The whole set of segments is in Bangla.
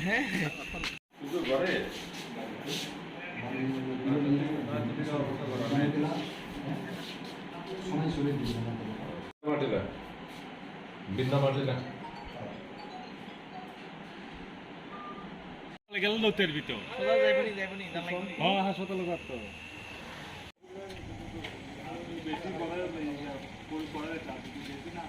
হ্যাঁ বিন্দা মাটিলা গেল নতের ভিতর হ্যাঁ হাসপাতালে করতে বেশি পরে বেশি না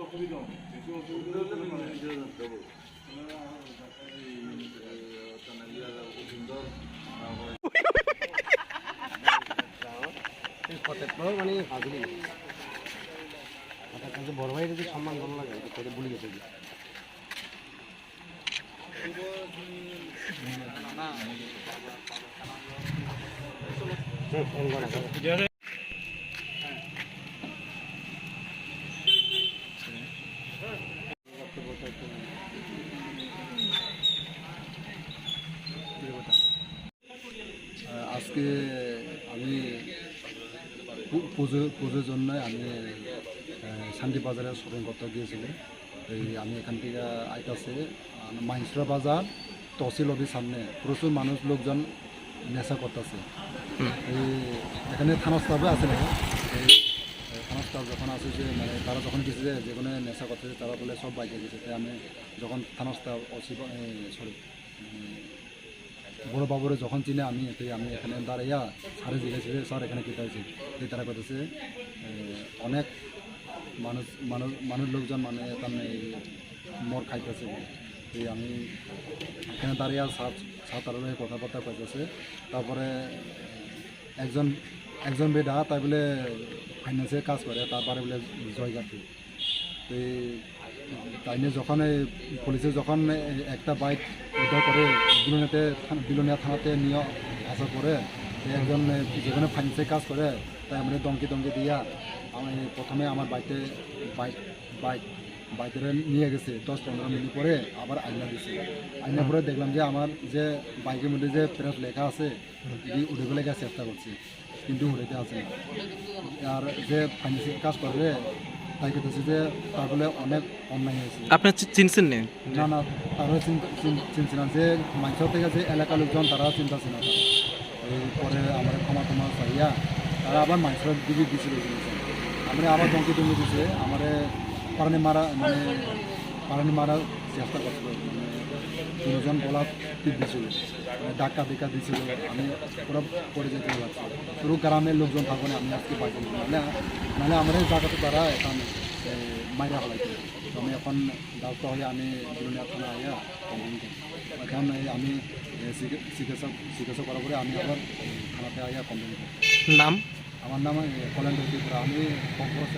অসুবিধা বেশি অসুবিধা মানে হাজরি বড় ভাই যদি সম্মান ভালো লাগে করে বলে গেছে আজকে আমি পুজোর জন্য আমি শান্তি বাজারে শপিং করতে গিয়েছিলাম। এই আমি এখান থেকে আইতাছে মাইসরা বাজার তহসিল অফিস সামনে প্রচুর মানুষ লোকজন নেশা করতেছে। এই এখানে থানা স্টাফে আছে না, এই থানা স্টাফ যখন আছে যে মানে তারা যখন গেছে যে কোনো নেশা করতেছে তারা বলে সব বাইকে গেছে। তাই আমি যখন থানা স্টাফ বড় বাবুরে যখন চিনে আমি এখানে দাঁড়াইয়া সারে জিজ্ঞেস স্যার এখানে কী হয়েছে, এই তারা করতেছে অনেক মানুষ লোকজন মানে তার মর খাইতেছে। এই আমি এখানে দাঁড়িয়ে সাঁতার কথাবার্তা করতেছে। তারপরে একজন বেডা তাই বলে ফাইন্যান্সে কাজ করে, তারপরে বলে জয়গাতি। তো তাই নিয়ে যখন পুলিশে যখন একটা বাইক উদ্ধার করে বিলোনিয়া থানাতে নিয়ে আসার পরে একজন যেখানে ফাইন্যান্সে কাজ করে তাই আমরা দমকি দিয়া আমি প্রথমে আমার বাইকে নিয়ে গেছে 10-15 মিনিট পরে আবার আইনা দিছে। আইনা পরে দেখলাম যে আমার যে বাইকের মধ্যে যে প্রেস লেখা আছে উঠে ফেলে গিয়ে চেষ্টা করছি, কিন্তু উঠেতে আছে না। আর যে ফাইন্যান্সে কাজ করবে তাই কেটেছে যে তার বলে অনেক অন্যায় হয়েছে। আপনার চিনছেন না? না তারা চিনছে না, যে মানুষের থেকে যে এলাকার লোকজন তারা চিন্তাছে না। পরে আমার ক্ষমা চাইয়া তারা আবার মানুষের দিকে দিছিল, আমরা আবার দমকি দিছে আমার পারানি মারার চেষ্টা করছিল। তিনজন বলা টিপ দিছিল, ডাক্কা দিছিল। আমি পুরো পড়ে যেতে লাগছে। পুরো গ্রামের লোকজন থাকবে না, আমি আজকে বাইকে নাহলে আমার এই জায়গাতে তারা এখন মাইরা ফেলাইছে। তো আমি এখন ডাক্তার হয়ে আমি বিলোনিয়া থানা আইয়া এখন আমি চিকিৎসা করার পরে আমি আবার থানাতে আইয়া কমপ্লেন করি। নাম? আমার নাম কল্যাণ ত্রিপুরা, আমি কম্পোজ।